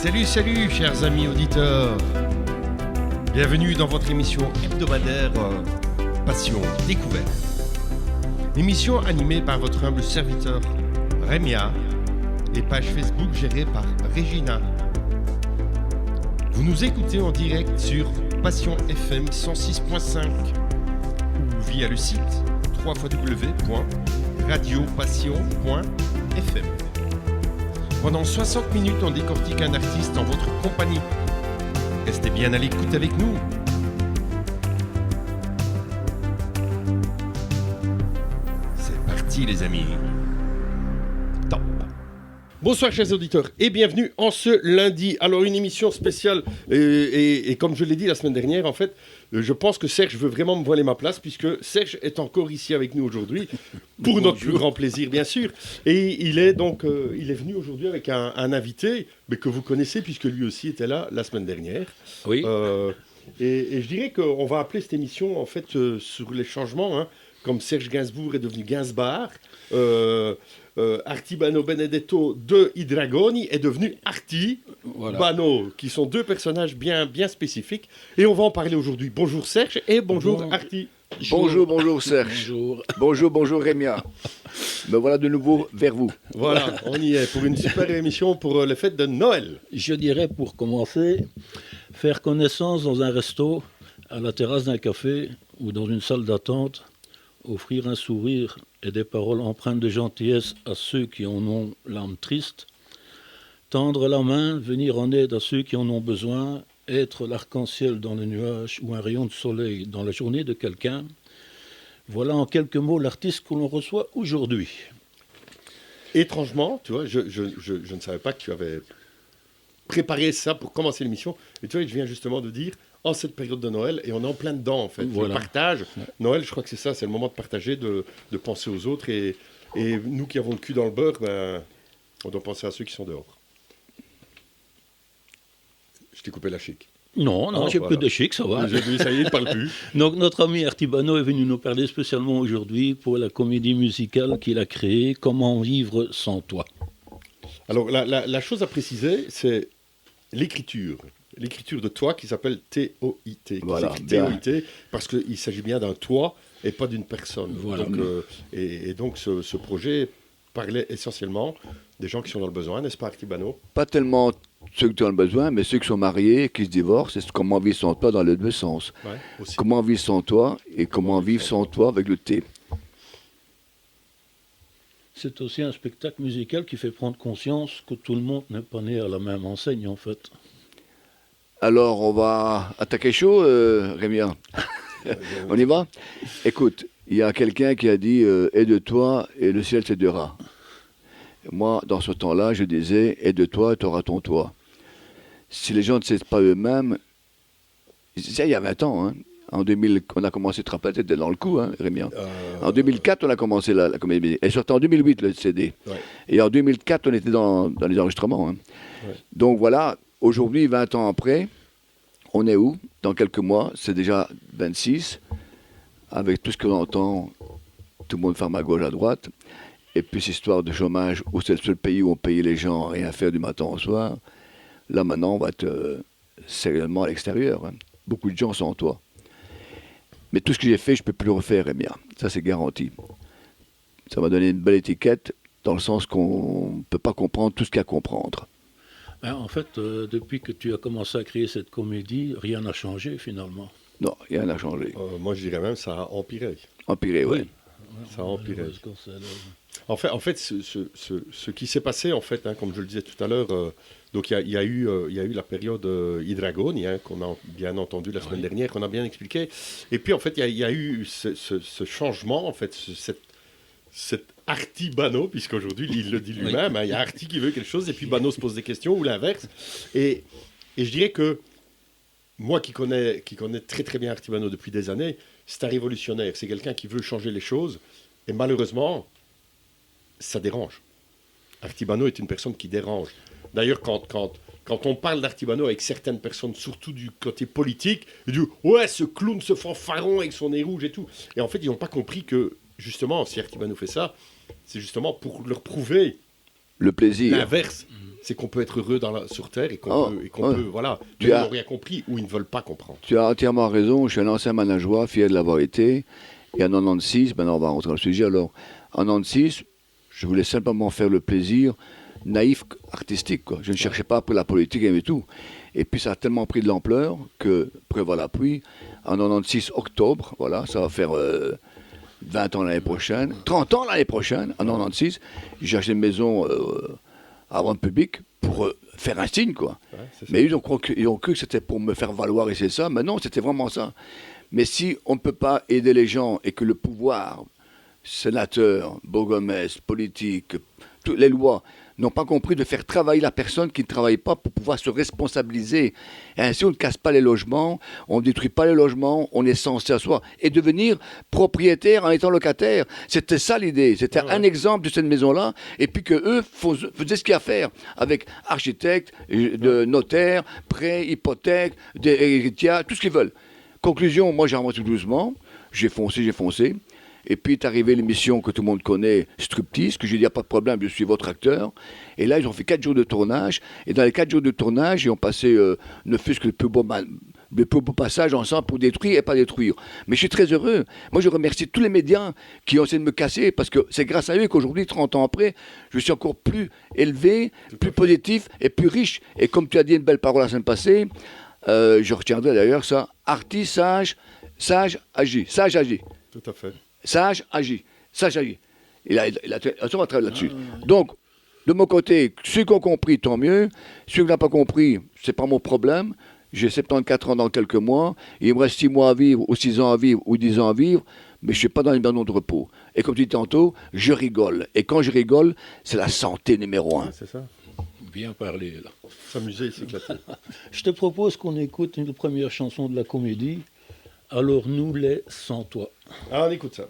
Salut, salut, chers amis auditeurs. Bienvenue dans votre émission hebdomadaire Passion Découverte. Émission animée par votre humble serviteur Rémia et page Facebook gérée par Regina. Vous nous écoutez en direct sur Passion FM 106.5 ou via le site www.radiopassion.fm. Pendant 60 minutes, on décortique un artiste en votre compagnie. Restez bien à l'écoute avec nous. C'est parti les amis. Top. Bonsoir chers auditeurs et bienvenue en ce lundi. Alors une émission spéciale et comme je l'ai dit la semaine dernière en fait, je pense que Serge veut vraiment me voiler ma place puisque Serge est encore ici avec nous aujourd'hui pour notre plus grand plaisir bien sûr. Et il est venu aujourd'hui avec un invité mais que vous connaissez puisque lui aussi était là la semaine dernière. Oui. Et je dirais qu'on va appeler cette émission en fait sur les changements, hein, comme Serge Gainsbourg est devenu Gainsbar. Artibano Benedetto de I Dragoni est devenu Arti Bano, qui sont deux personnages bien spécifiques. Et on va en parler aujourd'hui. Bonjour Serge et bonjour Arti. Bonjour Serge. Bonjour Rémia. Me voilà de nouveau vers vous. Voilà, on y est pour une super émission pour les fêtes de Noël. Je dirais pour commencer, faire connaissance dans un resto, à la terrasse d'un café ou dans une salle d'attente, offrir un sourire et des paroles empreintes de gentillesse à ceux qui en ont l'âme triste, tendre la main, venir en aide à ceux qui en ont besoin, être l'arc-en-ciel dans les nuages ou un rayon de soleil dans la journée de quelqu'un, voilà en quelques mots l'artiste que l'on reçoit aujourd'hui. Étrangement, tu vois, je ne savais pas que tu avais préparé ça pour commencer l'émission, et tu vois, je viens justement de dire en cette période de Noël, et on est en plein dedans en fait, voilà. Le partage, Noël je crois que c'est ça, c'est le moment de partager, de penser aux autres, et nous qui avons le cul dans le beurre, ben, on doit penser à ceux qui sont dehors. Je t'ai coupé la chic. Non, j'ai plus de chic, ça va. J'ai vu, ça y est, il ne parle plus. Donc notre ami Artibano est venu nous parler spécialement aujourd'hui pour la comédie musicale qu'il a créée, Comment vivre sans toi. Alors la chose à préciser, c'est l'écriture de toi qui s'appelle T-O-I-T. Voilà, T-O-I-T, parce qu'il s'agit bien d'un toi et pas d'une personne. Voilà. Donc, donc ce projet parlait essentiellement des gens qui sont dans le besoin, n'est-ce pas Artibano ? Pas tellement ceux qui ont le besoin, mais ceux qui sont mariés, qui se divorcent, c'est comment vivre sans toi dans les deux sens. Ouais, aussi. Comment vivre sans toi et comment vivre sans toi avec le T. C'est aussi un spectacle musical qui fait prendre conscience que tout le monde n'est pas né à la même enseigne en fait. Alors, on va attaquer chaud, Rémia. On y va ? Écoute, il y a quelqu'un qui a dit « Aide-toi et le ciel t'aidera ». Moi, dans ce temps-là, je disais « Aide-toi et tu auras ton toit ». Si les gens ne s'aident pas eux-mêmes, c'est il y a 20 ans, hein. En 2000, on a commencé, te rappeler, t'étais dans le coup, hein, Rémia. En 2004, on a commencé la comédie. Elle sortait en 2008, le CD. Ouais. Et en 2004, on était dans les enregistrements. Hein. Ouais. Donc voilà, aujourd'hui, 20 ans après, on est où ? Dans quelques mois, c'est déjà 26, avec tout ce qu'on entend, tout le monde ferme à gauche, à droite. Et puis, cette histoire de chômage, où c'est le seul pays où on paye les gens à rien faire du matin au soir. Là, maintenant, on va être sérieusement à l'extérieur. Hein. Beaucoup de gens sont en toi. Mais tout ce que j'ai fait, je ne peux plus le refaire, Rémia. Ça, c'est garanti. Ça m'a donné une belle étiquette, dans le sens qu'on ne peut pas comprendre tout ce qu'il y a à comprendre. Ben, en fait, depuis que tu as commencé à créer cette comédie, rien n'a changé finalement. Non, rien n'a changé. Moi, je dirais même ça a empiré. Empiré, oui. Ça a empiré. En fait, ce qui s'est passé, en fait, hein, comme je le disais tout à l'heure, donc il y a eu la période I Dragoni, hein, qu'on a bien entendu la semaine dernière, qu'on a bien expliqué. Et puis, en fait, il y a eu ce changement, en fait, cet Arti Bano, puisqu'aujourd'hui, il le dit lui-même, hein, il y a Arti qui veut quelque chose, et puis Bano se pose des questions, ou l'inverse. Et je dirais que moi, qui connais très très bien Arti Bano depuis des années, c'est un révolutionnaire. C'est quelqu'un qui veut changer les choses, et malheureusement, ça dérange. Artibano est une personne qui dérange. D'ailleurs, quand on parle d'Artibano avec certaines personnes, surtout du côté politique, ils disent « Ouais, ce clown, ce fanfaron avec son nez rouge et tout ». Et en fait, ils n'ont pas compris que, justement, si Artibano fait ça, c'est justement pour leur prouver le plaisir. L'inverse. c'est qu'on peut être heureux sur Terre et qu'on peut, voilà. Mais ils n'ont rien compris ou ils ne veulent pas comprendre. Tu as entièrement raison. Je suis un ancien manageois, fier de l'avoir été. Et en 96, maintenant on va rentrer dans le sujet. Alors, en 96, je voulais simplement faire le plaisir naïf artistique, quoi. Je ne cherchais pas après la politique et tout. Et puis ça a tellement pris de l'ampleur que, prévoit l'appui, en 96 octobre, voilà, ça va faire 20 ans l'année prochaine, 30 ans l'année prochaine, en 96, j'ai acheté une maison à rendre public pour faire un signe, quoi. Ouais, mais ils ont cru que c'était pour me faire valoir et c'est ça, mais non, c'était vraiment ça. Mais si on ne peut pas aider les gens et que le pouvoir, sénateur, bourgmestre, politique, toutes les lois, n'ont pas compris de faire travailler la personne qui ne travaille pas pour pouvoir se responsabiliser. Et ainsi, on ne casse pas les logements, on ne détruit pas les logements, on est censé asseoir et devenir propriétaire en étant locataire. C'était ça l'idée. C'était un exemple de cette maison-là. Et puis qu'eux faisaient ce qu'il y a à faire avec architecte, notaire, prêt, hypothèque, héritiers, tout ce qu'ils veulent. Conclusion, moi j'ai avancé doucement, j'ai foncé. Et puis est arrivée l'émission que tout le monde connaît, Striptease, que j'ai dit, il n'y a pas de problème, je suis votre acteur. Et là, ils ont fait 4 jours de tournage. Et dans les 4 jours de tournage, ils ont passé ne fût-ce que le plus beau passage ensemble pour détruire et pas détruire. Mais je suis très heureux. Moi, je remercie tous les médias qui ont essayé de me casser, parce que c'est grâce à eux qu'aujourd'hui, 30 ans après, je suis encore plus élevé, plus positif et plus riche. Et comme tu as dit une belle parole la semaine passée, je retiendrai d'ailleurs ça, artiste sage agit. Tout à fait. Sage agit. Il a on va travailler là-dessus. Donc, de mon côté, ceux qui ont compris, tant mieux. Ceux qui n'ont pas compris, c'est pas mon problème. J'ai 74 ans dans quelques mois. Il me reste 6 mois à vivre, ou 6 ans à vivre, ou 10 ans à vivre. Mais je ne suis pas dans une maison de repos. Et comme tu dis tantôt, je rigole. Et quand je rigole, c'est la santé numéro 1. Ouais, c'est ça. Bien parlé, là. S'amuser, s'éclater. Je te propose qu'on écoute une première chanson de la comédie. Alors nous les sans toi. Ah, on écoute ça.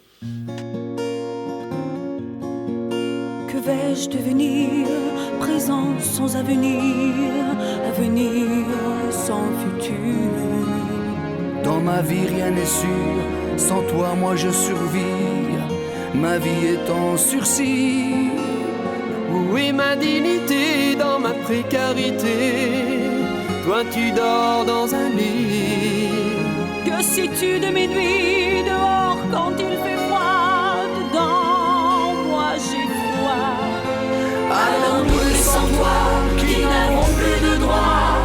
Que vais-je devenir? Présent sans avenir, avenir sans futur. Dans ma vie rien n'est sûr, sans toi moi je survis. Ma vie est en sursis. Où est ma dignité dans ma précarité? Toi tu dors dans un lit. Que sais-tu de mes nuits dehors quand il fait froid? Dedans, moi j'ai froid. Alors nous les sans toi qui n'avons plus de droit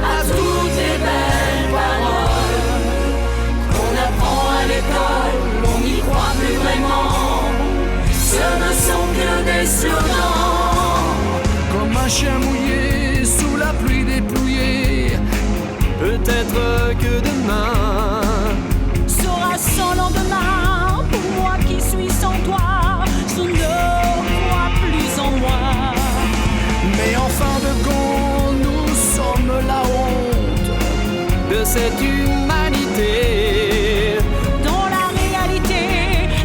à toutes les belles paroles qu'on apprend à l'école, on n'y croit plus vraiment. Ce ne sont que des slogans. Comme un chien mouillé sous la pluie dépouillée. Peut-être que demain sera sans lendemain. Pour moi qui suis sans toi, je ne crois plus en moi. Mais en fin de compte, nous sommes la honte de cette humanité. Dans la réalité,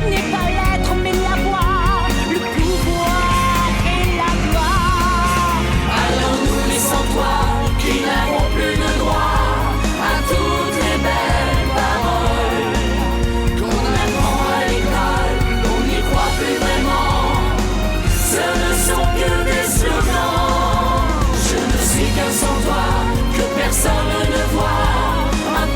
n'est pas l'être mais la voix, le pouvoir et la gloire. Alors nous les sans toi qui n'avons plus de droit à toutes les belles paroles qu'on apprend à l'école, on n'y croit plus vraiment. Ce ne sont que des slogans. Je ne suis qu'un sans toi que personne ne voit. Un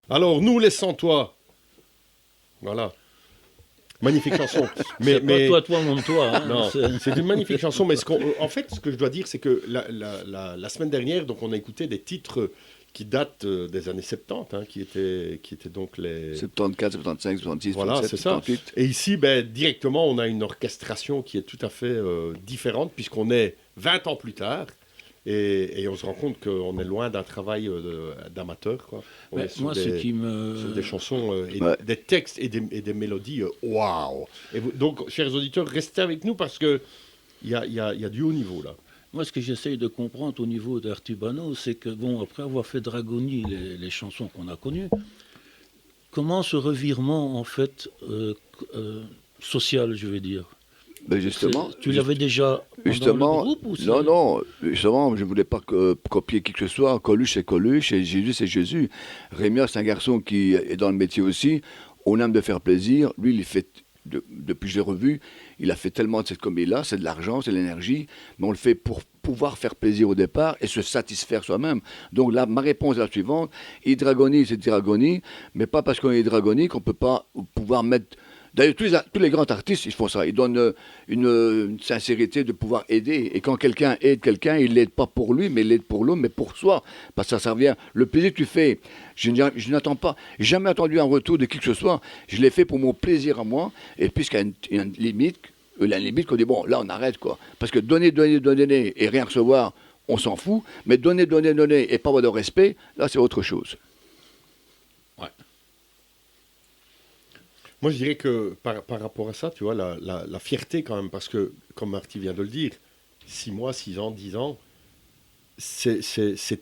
Alors, nous, les sans toi. Voilà. Magnifique chanson. Mais pas toi, mon toi. Hein, non, c'est une magnifique chanson. Mais en fait, ce que je dois dire, c'est que la semaine dernière, donc, on a écouté des titres qui datent des années 70, hein, qui étaient donc les... 74, 75, 76, voilà, 77, c'est ça. 78. Et ici, directement, on a une orchestration qui est tout à fait différente, puisqu'on est 20 ans plus tard. Et on se rend compte qu'on est loin d'un travail d'amateur, quoi. On est sur sur des chansons, des textes et des mélodies, waouh. Donc, chers auditeurs, restez avec nous parce qu'il y a du haut niveau, là. Moi, ce que j'essaye de comprendre au niveau d'Artibano, c'est que, bon, après avoir fait Dragoni, les chansons qu'on a connues, comment ce revirement, en fait, social, je vais dire. Ben justement, tu l'avais déjà justement, dans le groupe ou non, justement, je ne voulais pas copier qui que ce soit. Coluche, c'est Coluche, et Jésus, c'est Jésus. Rémia, c'est un garçon qui est dans le métier aussi. On aime de faire plaisir. Lui, il fait, depuis que je l'ai revu, il a fait tellement de cette comédie-là, c'est de l'argent, c'est de l'énergie, mais on le fait pour pouvoir faire plaisir au départ et se satisfaire soi-même. Donc là, ma réponse est la suivante. Hydragonie, c'est Hydragonie, mais pas parce qu'on est Hydragonie qu'on ne peut pas pouvoir mettre... D'ailleurs, tous les grands artistes, ils font ça. Ils donnent une sincérité de pouvoir aider. Et quand quelqu'un aide quelqu'un, il ne l'aide pas pour lui, mais il l'aide pour l'autre, mais pour soi. Parce que ça revient. Le plaisir que tu fais, je n'attends pas, jamais attendu un retour de qui que ce soit. Je l'ai fait pour mon plaisir à moi. Et puisqu'il y a une limite, qu'on dit, bon, là, on arrête, quoi. Parce que donner et rien recevoir, on s'en fout. Mais donner et pas avoir de respect, là, c'est autre chose. Ouais. Moi, je dirais que par rapport à ça, tu vois, la fierté quand même, parce que, comme Marty vient de le dire, 6 mois, 6 ans, 10 ans, ces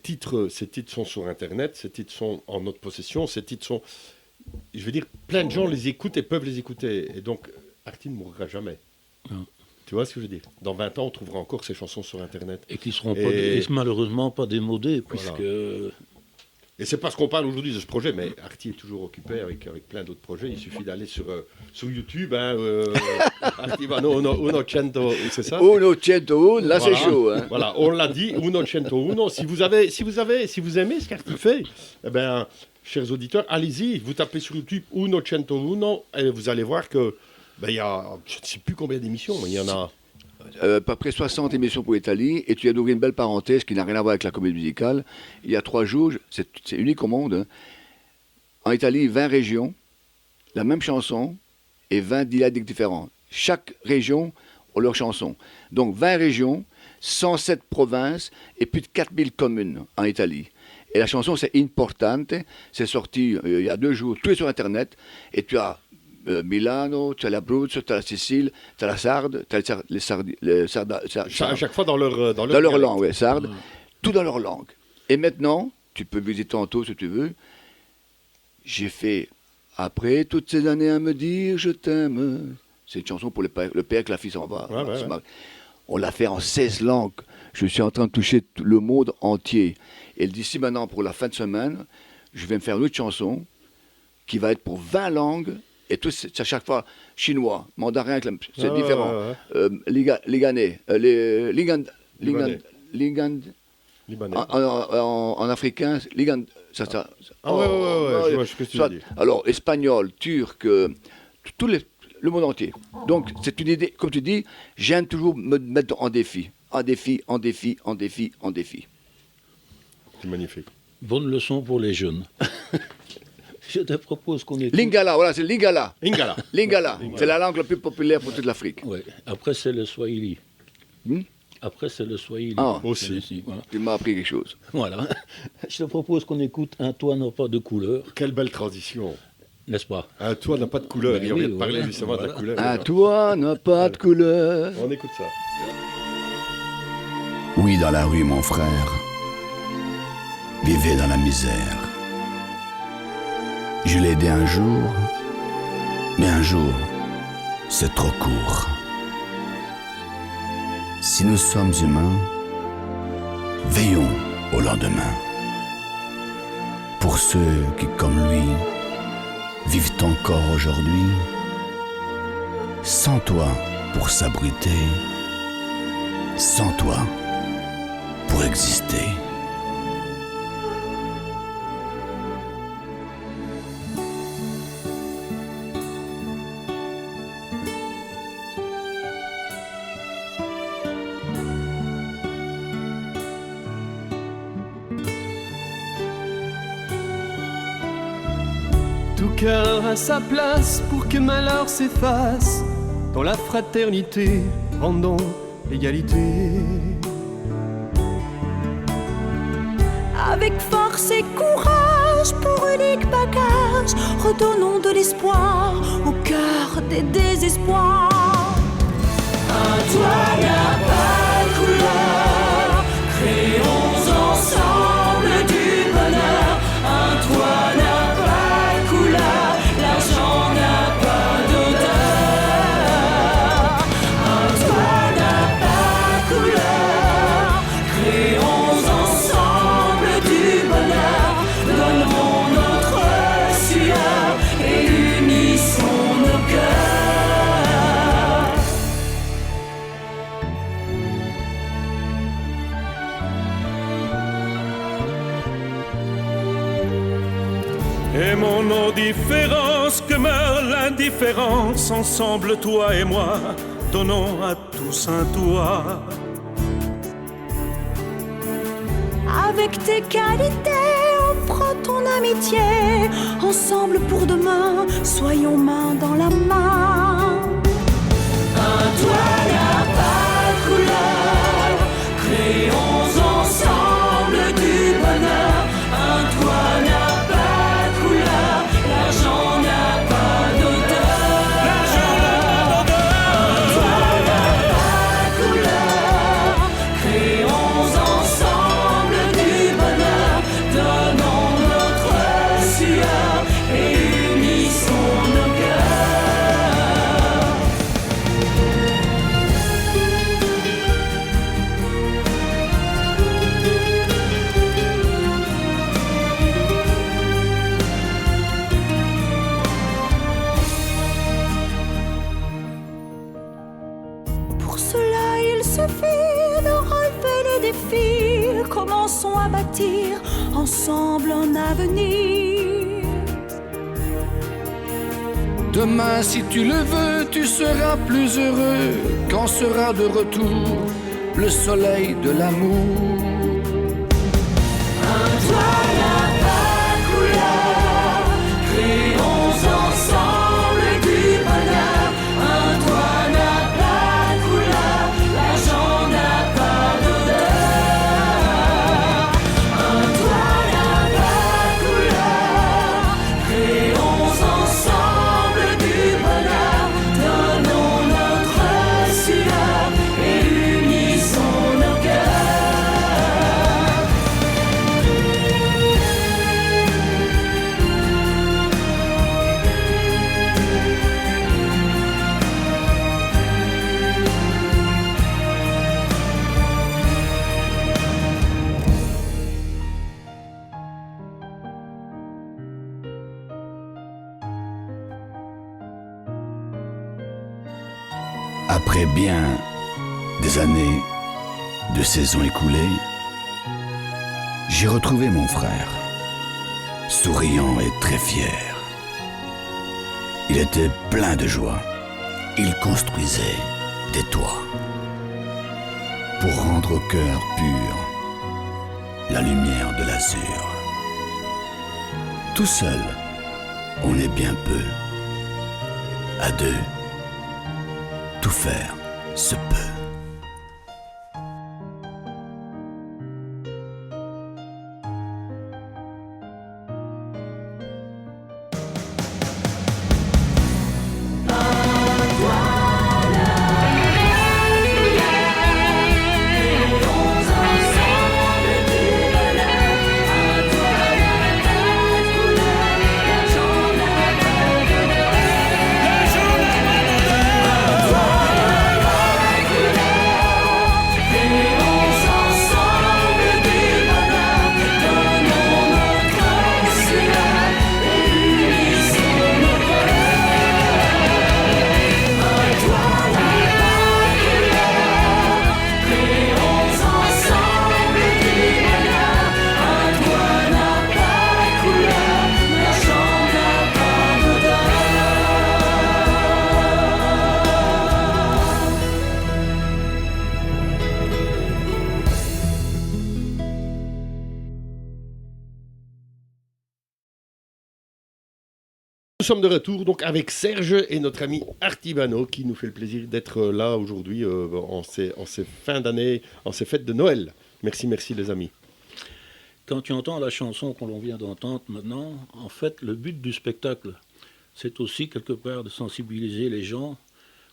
titres sont sur Internet, ces titres sont en notre possession, ces titres sont... Je veux dire, plein de gens les écoutent et peuvent les écouter. Et donc, Artie ne mourra jamais. Non. Tu vois ce que je veux dire ? Dans 20 ans, on trouvera encore ces chansons sur Internet. Et qui ne seront malheureusement pas démodées, puisque... Voilà. Et c'est parce qu'on parle aujourd'hui de ce projet, mais Artie est toujours occupé avec plein d'autres projets. Il suffit d'aller sur YouTube. Hein, Artibano Uno Cento, c'est ça ? Uno Cento, là c'est chaud. Hein. Voilà, on l'a dit, Uno Cento Uno. Si vous aimez ce qu'Artie fait, eh ben, chers auditeurs, allez-y. Vous tapez sur YouTube Uno Cento Uno et vous allez voir que il y a, je ne sais plus combien d'émissions, mais il y en a... à peu près 60 émissions pour l'Italie, et tu as d'ouvrir une belle parenthèse qui n'a rien à voir avec la comédie musicale. Il y a 3 jours, c'est unique au monde, hein. En Italie, 20 régions, la même chanson, et 20 dialectes différents. Chaque région a leur chanson. Donc 20 régions, 107 provinces, et plus de 4000 communes en Italie. Et la chanson, c'est Importante, c'est sorti il y a 2 jours, tout est sur Internet, et tu as... Milano, tu as l'Abruzzo, tu as la Sicile, tu as la Sarde, tu as les Sardes. À chaque fois dans leur langue, oui, Sarde. Tout dans leur langue. Et maintenant, tu peux visiter tantôt si tu veux. J'ai fait Après toutes ces années à me dire je t'aime. C'est une chanson pour le père que la fille s'en va. Ouais. On l'a fait en 16 langues. Je suis en train de toucher le monde entier. Et d'ici maintenant, pour la fin de semaine, je vais me faire une autre chanson qui va être pour 20 langues. Et tout, c'est à chaque fois chinois, mandarin, c'est différent. Libanais. En africain, ça. Je vois ce que tu veux dire. Alors, espagnol, turc, le monde entier. Donc, c'est une idée, comme tu dis, j'aime toujours me mettre en défi. En défi. C'est magnifique. Bonne leçon pour les jeunes. Je te propose qu'on écoute... Lingala, voilà, c'est Lingala. Lingala. C'est la langue la plus populaire pour toute l'Afrique. Oui. Après, c'est le Swahili. Après, c'est le Swahili. Ah, aussi. Voilà. Tu m'as appris quelque chose. Voilà. Je te propose qu'on écoute Un toit n'a pas de couleur. Quelle belle transition. N'est-ce pas ? Un toit n'a pas de couleur. Ben Il vient de parler justement de la couleur. Un toit n'a pas de couleur. On écoute ça. Oui, dans la rue, mon frère, vivait dans la misère. Je l'ai aidé un jour, mais un jour, c'est trop court. Si nous sommes humains, veillons au lendemain. Pour ceux qui, comme lui, vivent encore aujourd'hui, sans toi pour s'abriter, sans toi pour exister. Tout cœur a sa place pour que malheur s'efface. Dans la fraternité, rendons l'égalité. Avec force et courage, pour unique bagage, redonnons de l'espoir au cœur des désespoirs. Un toit n'a pas de couleur, créons ensemble du bonheur. Un toit n'a pas de couleur, l'argent n'a pas d'odeur. Un toit n'a pas de couleur, créons ensemble du bonheur. Donnons notre sueur et unissons nos cœurs. Aimons nos différences, que meurt l'indifférence. Ensemble, toi et moi, donnons à tous un toit. Avec tes qualités, offre ton amitié. Ensemble pour demain, soyons main dans la main. Un toit n'a pas de couleur, créons ensemble du bonheur. Un toit n'a pas de couleur, l'argent n'a pas d'odeur. Un toit n'a pas de couleur, créons ensemble du bonheur. Donnons notre sueur et unissons nos cœurs. Pour cela, il suffit de relever les défis. Commençons à bâtir ensemble un avenir. Demain, si tu le veux, tu seras plus heureux quand sera de retour le soleil de l'amour. Un toit n'a pas de couleur, créons ensemble du bonheur. Un toit n'a pas de couleur, l'argent n'a pas d'odeur. Un toit n'a pas de couleur, créons ensemble du bonheur. Donnons notre sueur et unissons nos cœurs. Après bien des années de saisons écoulées, j'ai retrouvé mon frère, souriant et très fier. Il était plein de joie. Il construisait des toits pour rendre au cœur pur la lumière de l'azur. Tout seul, on est bien peu. À deux, tout faire se peut. Un toit n'a pas de couleur, Nous sommes de retour donc avec Serge et notre ami Artibano qui nous fait le plaisir d'être là aujourd'hui en ces fins d'année, en ces fêtes de Noël. Merci les amis. Quand tu entends la chanson qu'on vient d'entendre maintenant, en fait, le but du spectacle, c'est aussi quelque part de sensibiliser les gens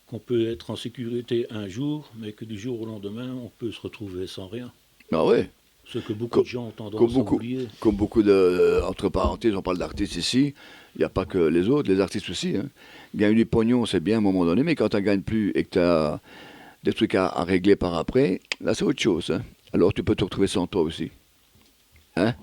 qu'on peut être en sécurité un jour, mais que du jour au lendemain, on peut se retrouver sans rien. Ah ouais. Ce que beaucoup de gens ont tendance à oublier. Comme beaucoup de, entre parenthèses, on parle d'artistes ici, il n'y a pas que les autres, les artistes aussi. Hein. Gagner du pognon, c'est bien à un moment donné, mais quand tu ne gagnes plus et que tu as des trucs à régler par après, là c'est autre chose. Hein. Alors tu peux te retrouver sans toi aussi. Hein?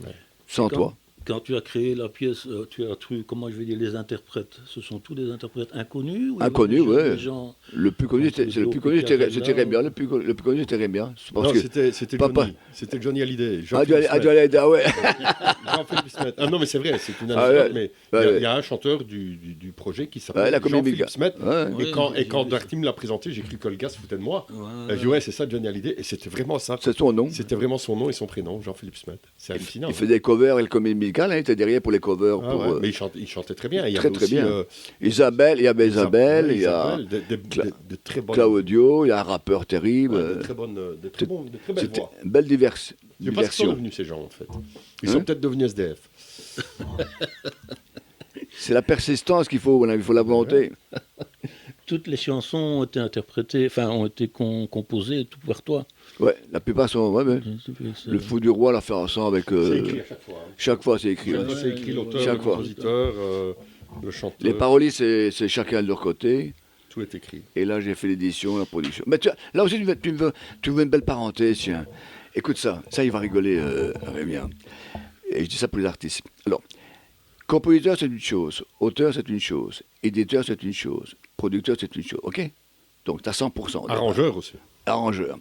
Ouais. Sans toi. Quand tu as créé la pièce, tu as trouvé, comment je vais dire, les interprètes. Ce sont tous des interprètes inconnus ou inconnus, oui. Gens... Le plus connu, c'était Rémia. Le plus connu, c'était Rémia. Non, c'était Johnny. C'était Johnny Hallyday. Johnny Hallyday, ouais. Jean-Philippe Smet. Ah non, mais c'est vrai, c'est une anecdote, mais il y a un chanteur du projet qui s'appelle Jean-Philippe Smet. Et quand Darty me l'a présenté, j'ai cru que le gars se foutait de moi. J'ai dit, ouais, c'est ça, Johnny Hallyday. Et c'était vraiment ça. C'est son nom. C'était vraiment son nom et son prénom, Jean-Philippe Smet. C'est hallucinant. Il fait des covers et le comédie musicale, il était derrière pour les covers. Mais il chantait très bien. Il y très avait aussi, bien. Isabelle, il y a de très bonnes... Claudio, il y a un rappeur terrible. De très belles voix. Une belle diversion. Je ne sais pas ce qu'ils sont devenus ces gens en fait. Ils sont peut-être devenus SDF. C'est la persistance qu'il faut, il faut la volonté. Toutes les chansons ont été interprétées, enfin ont été composées tout par toi. Ouais, la plupart sont. Ouais. Le Fou du Roi l'a fait ensemble avec. C'est écrit à chaque fois. Chaque fois, c'est écrit. Chaque fois, c'est écrit l'auteur, le compositeur, le chanteur. Les paroles, c'est chacun de leur côté. Tout est écrit. Et là, j'ai fait l'édition, la production. Mais là aussi, tu veux une belle parenthèse, tiens. Écoute ça, il va rigoler, Rémien. Et je dis ça pour les artistes. Alors, compositeur, c'est une chose. Auteur, c'est une chose. Éditeur, c'est une chose. Producteur, c'est une chose. OK? Donc, tu as 100%. Arrangeur aussi. Arrangeur.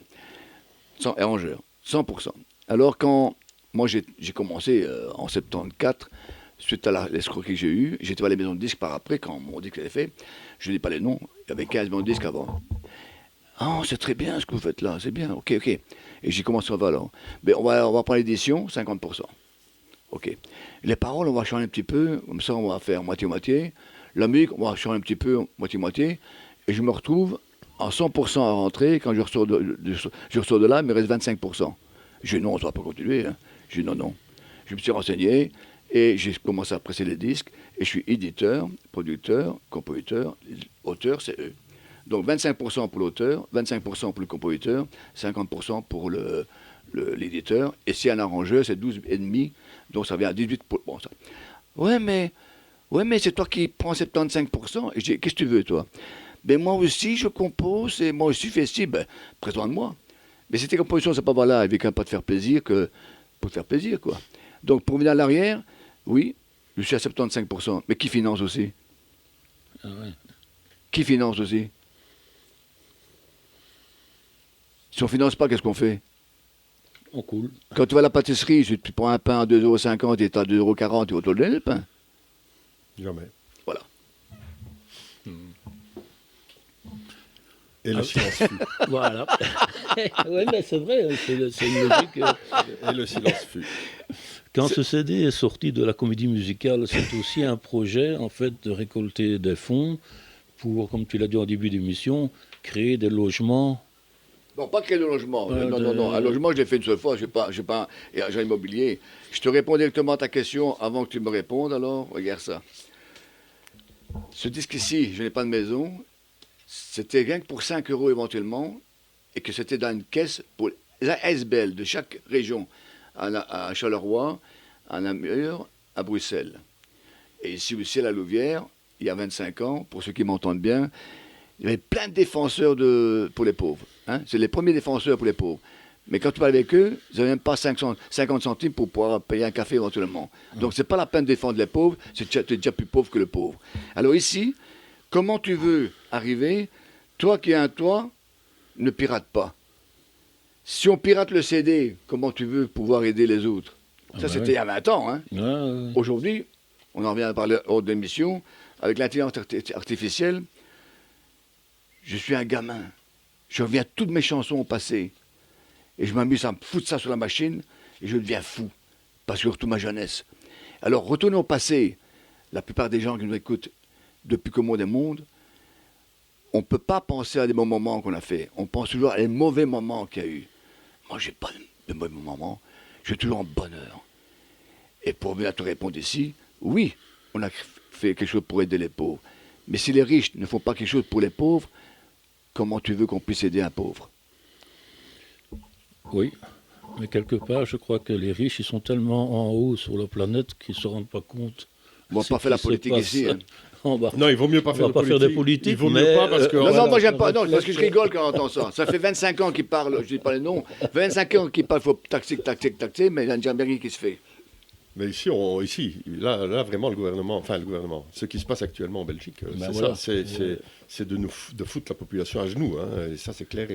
100%. Alors, quand moi, j'ai commencé en 74, suite à l'escroquerie que j'ai eue, j'étais à la maison de disques par après, quand on m'a dit que j'avais fait, je ne dis pas les noms, il y avait 15 maisons de disques avant. Ah, c'est très bien ce que vous faites là, c'est bien, ok. Et j'ai commencé à voir alors. Mais on va prendre l'édition, 50%. Ok. Les paroles, on va changer un petit peu, comme ça on va faire moitié-moitié. La musique, on va changer un petit peu, moitié-moitié. Et je me retrouve en 100% à rentrer, quand je ressors de là, il me reste 25%. Je dis non, ça ne va pas continuer. Hein. Je dis non. Je me suis renseigné et j'ai commencé à presser les disques. Et je suis éditeur, producteur, compositeur, auteur, c'est eux. Donc 25% pour l'auteur, 25% pour le compositeur, 50% pour l'éditeur. Et si un arrangeur, c'est 12,5%, donc ça vient à 18%. Bon, ça. Ouais, mais c'est toi qui prends 75%. Et je dis, qu'est-ce que tu veux, toi? Ben moi aussi, je compose, et moi aussi, je fais ci, ben, présente-moi. Mais si tes compositions, c'est pas voilà, avec un pas de faire plaisir que pour te faire plaisir, quoi. Donc, pour venir à l'arrière, oui, je suis à 75%. Mais qui finance aussi? Ah ouais. Qui finance aussi? Si on ne finance pas, qu'est-ce qu'on fait? On coule. Quand tu vas à la pâtisserie, tu prends un pain à 2,50 € et tu as 2,40 €, tu vas te le donner, le pain? Jamais. Voilà. Et le silence fut. Voilà. Oui, mais c'est vrai, c'est une logique. Et le silence fut. Quand ce CD est sorti de la comédie musicale, c'est aussi un projet, en fait, de récolter des fonds pour, comme tu l'as dit en début d'émission, créer des logements. Non, pas créer de logement. Non. Un logement, je l'ai fait une seule fois. Je n'ai pas un agent immobilier. Je te réponds directement à ta question avant que tu me répondes. Alors, regarde ça. Ce disque ici, je n'ai pas de maison. C'était rien que pour 5 € éventuellement. Et que c'était dans une caisse pour les ASBL de chaque région. À Charleroi, à Namur, à Bruxelles. Et ici aussi à la Louvière, il y a 25 ans, pour ceux qui m'entendent bien, il y avait plein de défenseurs pour les pauvres. Hein. C'est les premiers défenseurs pour les pauvres. Mais quand tu parles avec eux, ils n'avaient même pas 50 centimes pour pouvoir payer un café éventuellement. Donc c'est pas la peine de défendre les pauvres, tu es déjà plus pauvre que le pauvre. Alors ici, comment tu veux arriver, toi qui as un toit, ne pirate pas. Si on pirate le CD, comment tu veux pouvoir aider les autres? Ça, c'était il y a 20 ans. Hein. Ouais. Aujourd'hui, on en revient à parler hors d'émission, avec l'intelligence artificielle, je suis un gamin. Je reviens toutes mes chansons au passé. Et je m'amuse à me foutre ça sur la machine, et je deviens fou. Parce que je retourne ma jeunesse. Alors, retourner au passé, la plupart des gens qui nous écoutent depuis que le monde est monde, on ne peut pas penser à des bons moments qu'on a fait. On pense toujours à les mauvais moments qu'il y a eu. Moi, je n'ai pas de mauvais moments. Je suis toujours en bonheur. Et pour venir te répondre ici, oui, on a fait quelque chose pour aider les pauvres. Mais si les riches ne font pas quelque chose pour les pauvres, comment tu veux qu'on puisse aider un pauvre? Oui, mais quelque part, je crois que les riches, ils sont tellement en haut sur la planète qu'ils ne se rendent pas compte. On ne va pas faire la politique ici. Hein. Non, il vaut mieux pas faire des politiques. Il vaut mieux pas parce que... Non, moi j'aime pas. Non, parce que je rigole quand j'entends ça. Ça fait 25 ans qu'ils parlent, je ne dis pas les noms, 25 ans qu'ils parlent, il faut taxer, mais il n'y a jamais rien qui se fait. Mais ici, là, vraiment, le gouvernement, ce qui se passe actuellement en Belgique, c'est de foutre la population à genoux. Hein, et ça, c'est clair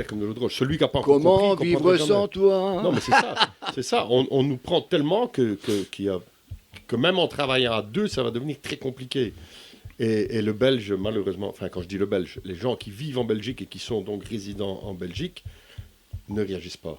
comme de l'eau de roche. Celui qui n'a pas encore compris... Comment vivre sans toi? Non, mais c'est ça. On nous prend tellement que même en travaillant à deux, ça va devenir très compliqué. Et le Belge, malheureusement, quand je dis le Belge, les gens qui vivent en Belgique et qui sont donc résidents en Belgique ne réagissent pas.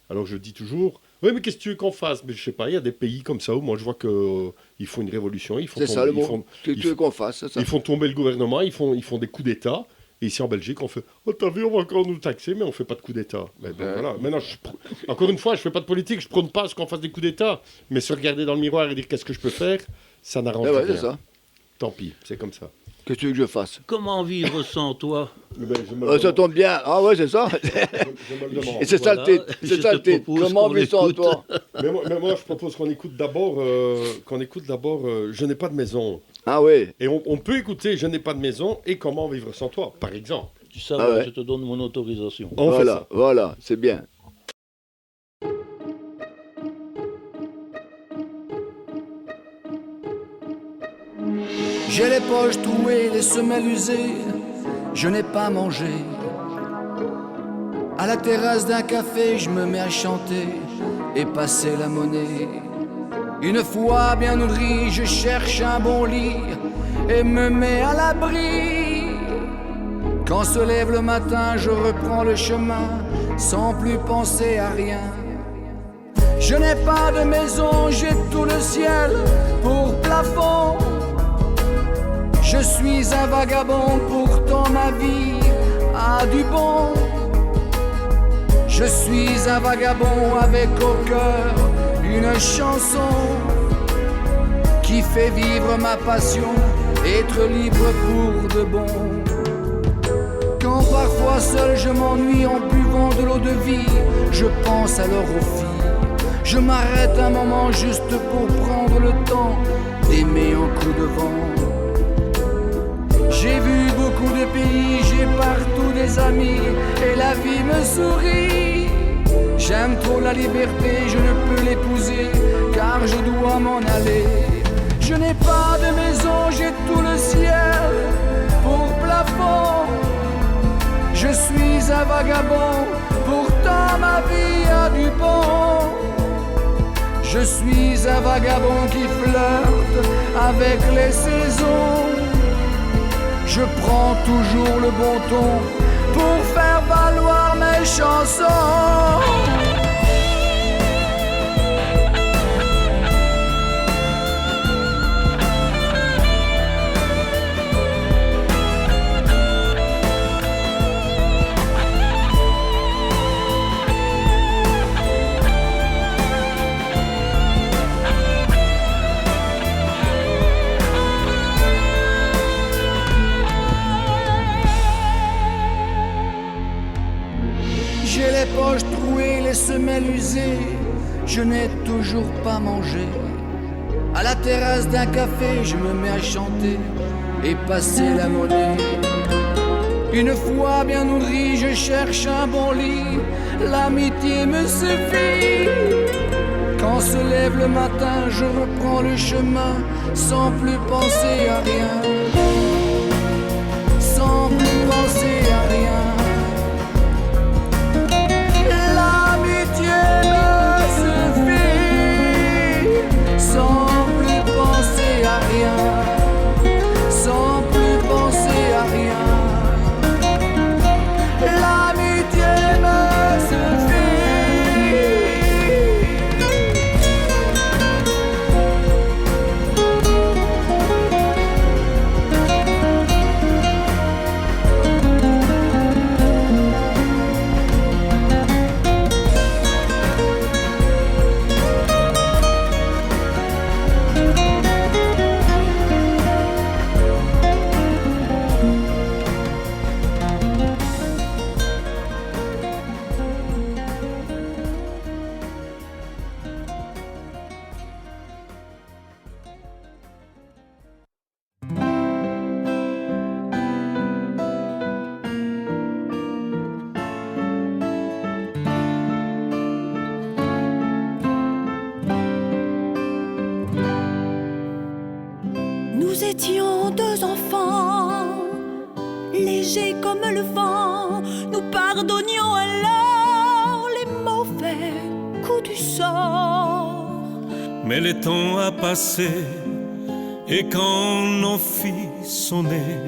Alors je dis toujours, oui, mais qu'est-ce que tu veux qu'on fasse? Mais je sais pas, il y a des pays comme ça où moi je vois qu'ils font une révolution. C'est ça le mot. Tu veux qu'on fasse, c'est ça. Ils font tomber le gouvernement, ils font des coups d'État. Et ici en Belgique, on fait « Oh, t'as vu, on va encore nous taxer, mais on ne fait pas de coup d'État. » Voilà. Maintenant, encore une fois, je ne fais pas de politique, je ne prône pas à ce qu'on fasse des coups d'État. Mais se regarder dans le miroir et dire « Qu'est-ce que je peux faire ?» ça n'arrange rien. C'est ça. Tant pis, c'est comme ça. Qu'est-ce que tu veux que je fasse? Comment vivre sans toi? Ça tombe bien. Ah ouais, c'est ça. Je me le demande. Et c'est ça le titre. C'est ça le titre. Comment vivre sans toi? Mais moi, je propose qu'on écoute d'abord Je n'ai pas de maison. Ah oui. Et on peut écouter Je n'ai pas de maison et Comment vivre sans toi, par exemple. Tu sais, je te donne mon autorisation. Voilà, c'est bien. J'ai les poches trouées, les semelles usées, je n'ai pas mangé. À la terrasse d'un café, je me mets à chanter et passer la monnaie. Une fois bien nourri, je cherche un bon lit et me mets à l'abri. Quand se lève le matin, je reprends le chemin sans plus penser à rien. Je n'ai pas de maison, j'ai tout le ciel pour plafond. Je suis un vagabond, pourtant ma vie a du bon. Je suis un vagabond avec au cœur une chanson qui fait vivre ma passion, être libre pour de bon. Quand parfois seul je m'ennuie en buvant de l'eau de vie, je pense alors aux filles. Je m'arrête un moment juste pour prendre le temps d'aimer en coup de vent. J'ai vu beaucoup de pays, j'ai partout des amis et la vie me sourit. J'aime trop la liberté, je ne peux l'épouser car je dois m'en aller. Je n'ai pas de maison, j'ai tout le ciel pour plafond. Je suis un vagabond, pourtant ma vie a du bon. Je suis un vagabond qui flirte avec les saisons. Je prends toujours le bon ton pour faire valoir mes chansons. J'ai les poches trouées, les semelles usées, je n'ai toujours pas mangé. À la terrasse d'un café, je me mets à chanter et passer la monnaie. Une fois bien nourri, je cherche un bon lit, l'amitié me suffit. Quand se lève le matin, je reprends le chemin sans plus penser à rien. Sans plus penser à rien. L'amitié me suffit, sans plus penser à rien, sans plus penser à rien. L'amitié me suffit. Nous étions deux enfants, légers comme le vent. Nous pardonnions alors les mauvais coups du sort. Mais le temps a passé et quand nos filles sont nées,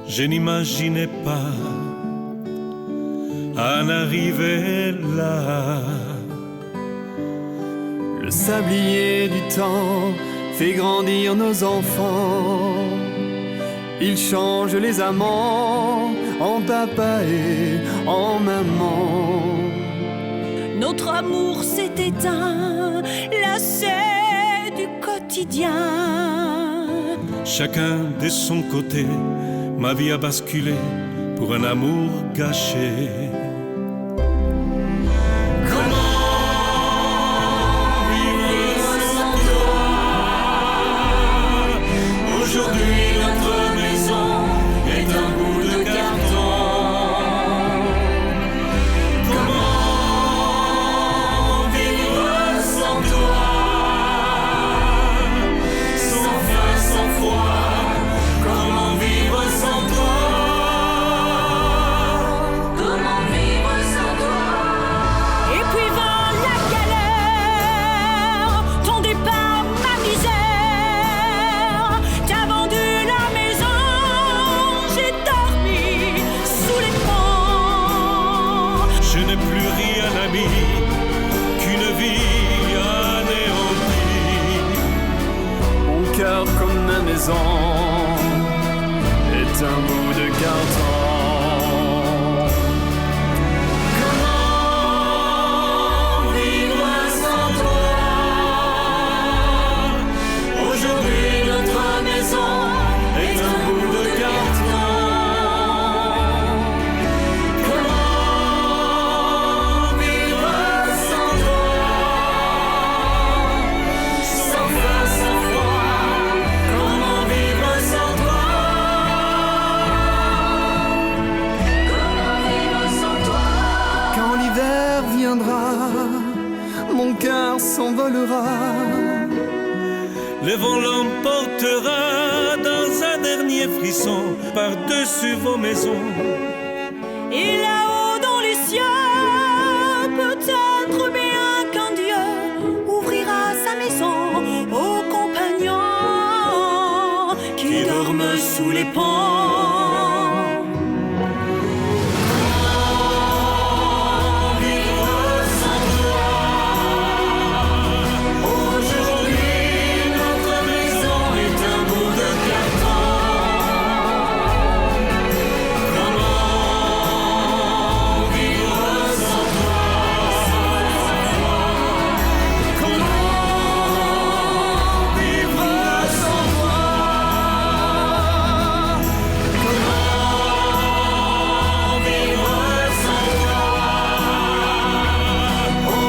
je n'imaginais pas en arriver là. Le sablier du temps fait grandir nos enfants. Il change les amants en papa et en maman. Notre amour s'est éteint, lassé du quotidien. Chacun de son côté, ma vie a basculé pour un amour gâché. Aujourd'hui notre maison est un bout de carton. Comment vivre sans toi? Sans faim, sans froid. Comment vivre sans toi? Comment vivre sans toi? Et puis vint la galère, ton départ, ma misère. T'as vendu la maison, j'ai dormi sous les ponts. Je n'ai plus rien ami qu'une vie anéantie. Mon cœur comme ma maison est un bout de carton. Comment vivre sans toi? Aujourd'hui notre maison est un bout de carton. Comment vivre sans toi? Sans faim, sans froid. Comment vivre sans toi? Comment vivre sans toi? Quand l'hiver viendra, mon cœur s'envolera. Le vent l'emportera dans un dernier frisson par-dessus vos maisons. Et là-haut dans les cieux, peut-être bien qu'un Dieu ouvrira sa maison aux compagnons qui dorment sous les ponts. Comment vivre sans toi? Aujourd'hui notre maison est un bout de carton. Comment vivre sans toi? Comment vivre sans toi? Comment vivre sans toi?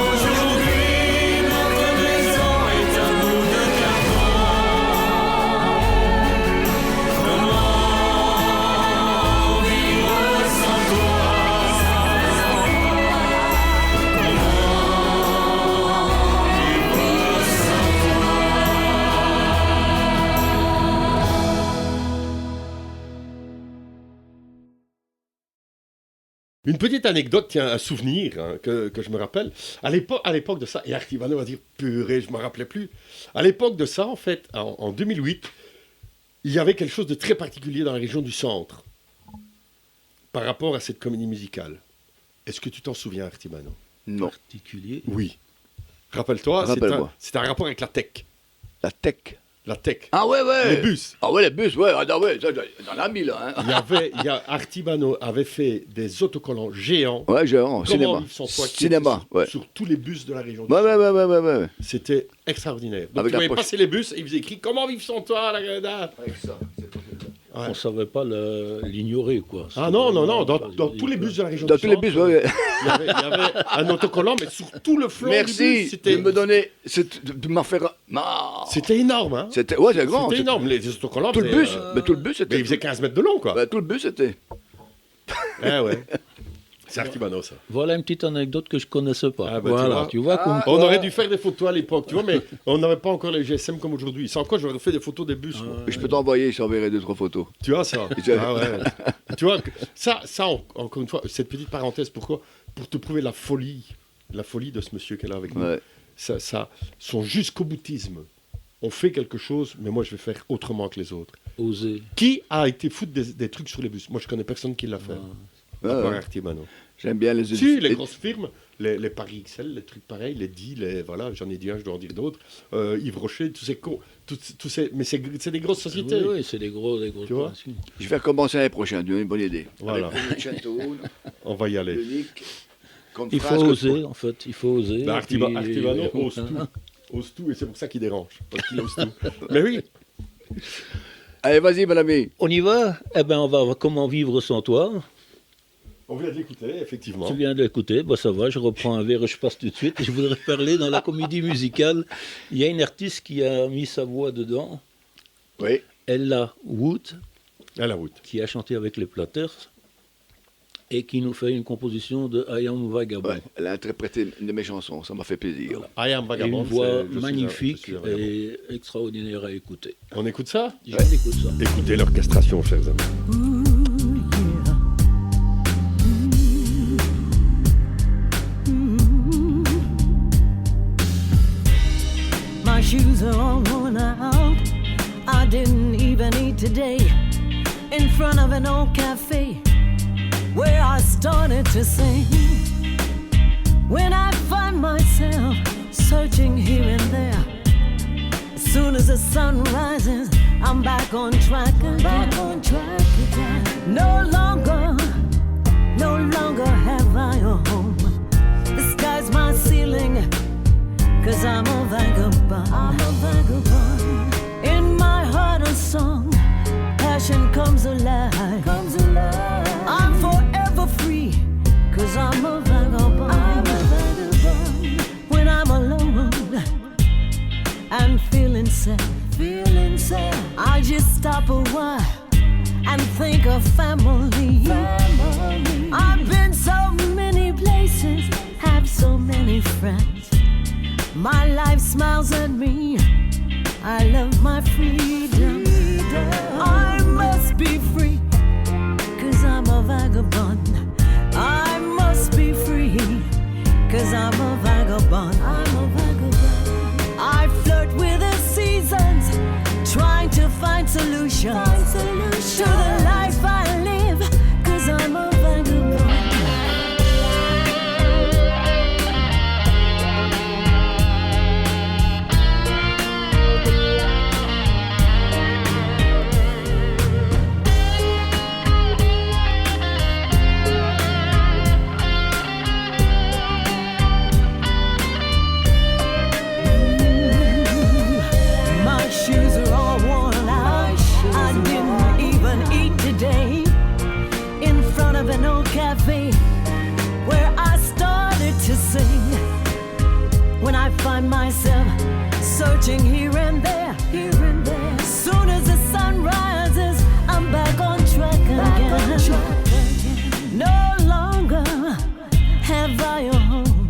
Aujourd'hui notre maison est un bout de carton. Comment vivre sans toi? Une petite anecdote, tiens, un souvenir hein, que je me rappelle. À l'époque de ça, et Artivano va dire purée, je ne me rappelais plus. À l'époque de ça, en fait, en 2008, il y avait quelque chose de très particulier dans la région du centre par rapport à cette comédie musicale. Est-ce que tu t'en souviens, Artivano? Non. Particulier. Oui. Rappelle-toi, Rappelle-moi. c'est un rapport avec la tech. La tech. La tech. Ah ouais, ouais. Les bus. Ah ouais, les bus, ouais. Ah ouais, ça, dans la mille, hein. Artibano avait fait des autocollants géants. Ouais, géant, Comment cinéma. vivre sans toi, qui Cinéma, étaient ouais. sur tous les bus de la région. Ouais, ouais, ouais, ouais, ouais, ouais. C'était extraordinaire. Donc Avec tu la voyais poche. passer les bus et ils faisaient écrit Comment vivre sans toi, la Grenade. Avec ça, Ouais. On ne savait pas l'ignorer, quoi. Ah non, non, non, dans tous les bus de la région Dans du tous les centre, bus, ouais, ouais. il y avait un autocollant, mais sur tout le flanc du bus. Merci C'était de me donner, de m'en faire... Ah. c'était énorme, hein. C'était, ouais, c'est grand. C'était énorme. Les autocollants, Tout le faisaient, bus, mais tout le bus, mais c'était... il faisait 15 mètres de long, quoi. Ouais, tout le bus, c'était... Ah ouais. C'est Artibano, ça. Voilà une petite anecdote que je connaissais pas. Ah, bah, voilà, tu vois comme On quoi- aurait dû faire des photos à l'époque, tu vois, mais on n'avait pas encore les GSM comme aujourd'hui. Sans quoi, j'aurais fait des photos des bus. moi. Je peux t'envoyer, je t'enverrai 2-3 photos. Tu vois ça Je- Ah ouais. Tu vois, encore une fois, cette petite parenthèse, pourquoi? Pour te prouver la folie de ce monsieur qui est là avec nous. Ouais. Son jusqu'au boutisme. On fait quelque chose, mais moi je vais faire autrement que les autres. Oser. Qui a été foutre des trucs sur les bus? Moi je connais personne qui l'a fait. Ouais, À part ouais. Artibano. J'aime bien les Si, les grosses firmes, les Paris XL, les trucs pareils, les deals, voilà, j'en ai dit un, je dois en dire d'autres. Yves Rocher, mais c'est des grosses sociétés. Oui, c'est des grosses Tu vois opérations. Je vais faire commencer l'année prochaine, tu as une bonne idée. Voilà. Avec Chentoun, On va y aller. Unique, comme Il phrase faut que- oser, en fait, il faut oser. Bah, et puis- Artibano ose tout. Ose tout, et c'est pour ça qu'il dérange. Parce qu'il ose tout. Mais oui, Allez, vas-y, mon ami. On y va? Eh bien, on va voir comment vivre sans toi. on vient de l'écouter, effectivement. Tu viens de l'écouter, bah ça va, je reprends un verre et je passe tout de suite. Je voudrais parler dans la comédie musicale. Il y a une artiste qui a mis sa voix dedans, Oui. Ella Wood, À la route. qui a chanté avec les Platters et qui nous fait une composition de I Am Vagabond. Ouais, elle a interprété une de mes chansons, ça m'a fait plaisir. I Am Et Vagabond. une voix je suis magnifique un vagabond. et extraordinaire à écouter. On écoute ça? Je écoute ça. Écoutez l'orchestration, chers amis. My shoes are all worn out. I didn't even eat today. In front of an old cafe where I started to sing. When I find myself searching here and there, as soon as the sun rises, I'm back on track again. No longer have I a home. The sky's my ceiling. 'Cause I'm a vagabond. In my heart a song, passion comes alive. I'm forever free, 'cause I'm a vagabond. When I'm alone and feeling sad, I just stop a while and think of family. I've been so many places, have so many friends. My life smiles at me. I love my freedom. I must be free, 'cause I'm a vagabond. I must be free, 'cause I'm a vagabond. I flirt with the seasons, trying to find solutions to the life I live, 'cause I'm a vagabond. My shoes are all worn out. I didn't even eat today. In front of an old cafe where I started to sing. When I find myself searching here and there. As soon as the sun rises, I'm back on track again. No longer have I a home.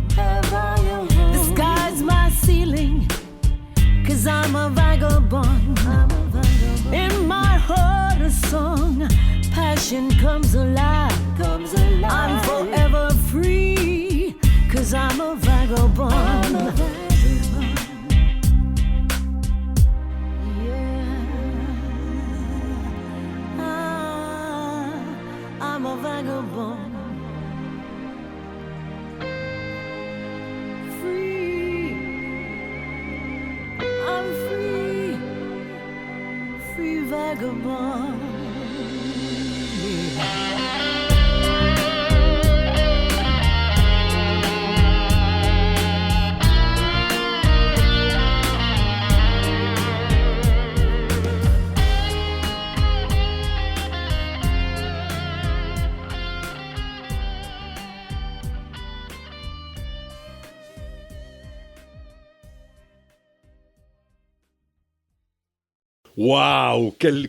The sky's my ceiling. 'Cause I'm a vagabond. In my heart a song, passion comes alive. I'm forever free, 'cause I'm a vagabond. Yeah. I'm a vagabond. Free. I'm free, free vagabond. Waouh, quelle